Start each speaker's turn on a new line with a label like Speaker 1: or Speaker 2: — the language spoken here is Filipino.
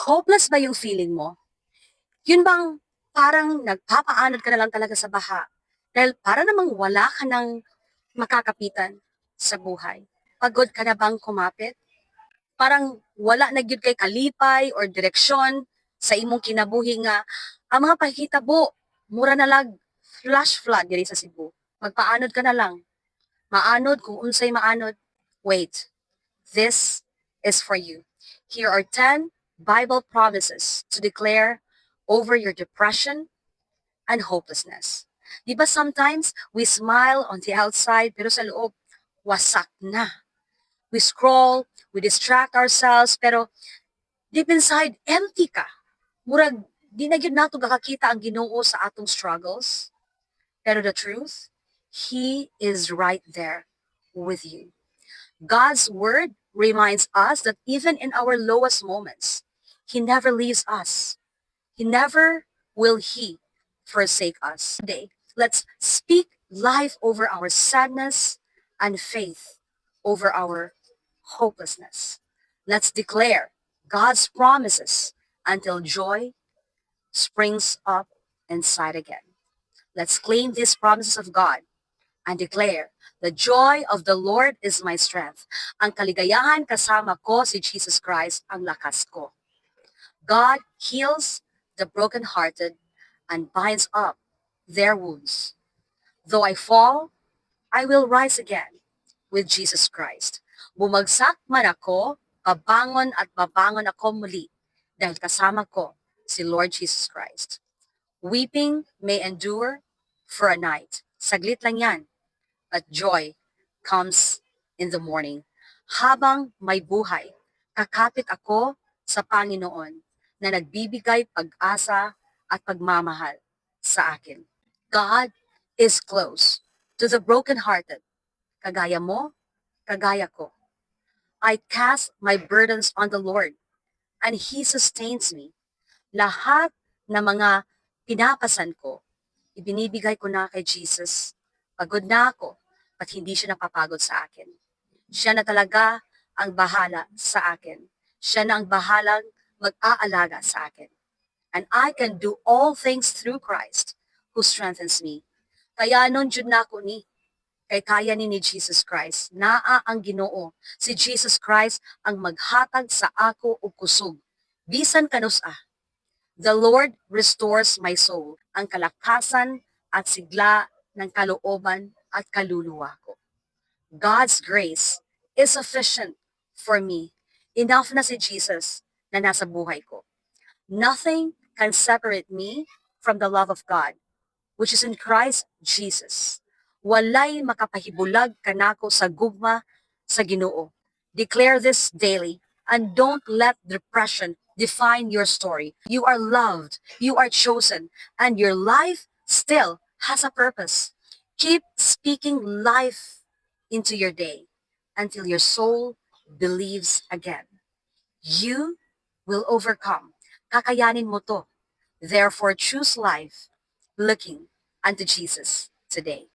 Speaker 1: Hopeless ba yung feeling mo? Yun bang parang nagpapaanod ka na lang talaga sa baha dahil para namang wala ka ng makakapitan sa buhay? Pagod ka na bang kumapit? Parang wala na gyud kay kalipay or direksyon sa imong kinabuhi nga ang mga pahitabo mura na lag flash flood diri sa Cebu. Magpaanod ka na lang. Maanod kung unsay maanod. Wait, this is for you. Here are 10 Bible promises to declare over your depression and hopelessness. Di ba sometimes we smile on the outside pero sa loob, wasak na. We scroll, we distract ourselves, pero deep inside, empty ka. Murag, di na gyud nato gakakita ang Ginoo sa atong struggles. Pero the truth, He is right there with you. God's word reminds us that even in our lowest moments, He never leaves us. He never will He forsake us. Today, let's speak life over our sadness and faith over our hopelessness. Let's declare God's promises until joy springs up inside again. Let's claim these promises of God and declare, the joy of the Lord is my strength. Ang kaligayahan kasama ko si Jesus Christ ang lakas ko. God heals the brokenhearted and binds up their wounds. Though I fall, I will rise again with Jesus Christ. Bumagsak man ako, babangon at babangon ako muli dahil kasama ko si Lord Jesus Christ. Weeping may endure for a night. Saglit lang yan, but joy comes in the morning. Habang may buhay, kakapit ako sa Panginoon na nagbibigay pag-asa at pagmamahal sa akin. God is close to the brokenhearted. Kagaya mo, kagaya ko. I cast my burdens on the Lord and He sustains me. Lahat ng mga pinapasan ko, ibinibigay ko na kay Jesus. Pagod na ako, at hindi siya napapagod sa akin. Siya na talaga ang bahala sa akin. Siya na ang bahalang mag-aalaga sa akin. And I can do all things through Christ who strengthens me. Kaya nun jud na ako ni, kay kaya ni Jesus Christ. Naa ang Ginoo. Si Jesus Christ ang maghatag sa ako og kusog. Bisan kanus-a. The Lord restores my soul. Ang kalakasan at sigla ng kalooban at kaluluwa ko. God's grace is sufficient for me. Enough na si Jesus na nasa buhay ko. Nothing can separate me from the love of God, which is in Christ Jesus. Walay makapahibulag kanako sa gugma sa Ginoo. Declare this daily and don't let depression define your story. You are loved, you are chosen, and your life still has a purpose. Keep speaking life into your day until your soul believes again. You will overcome. Kakayanin mo to. Therefore, choose life looking unto Jesus today.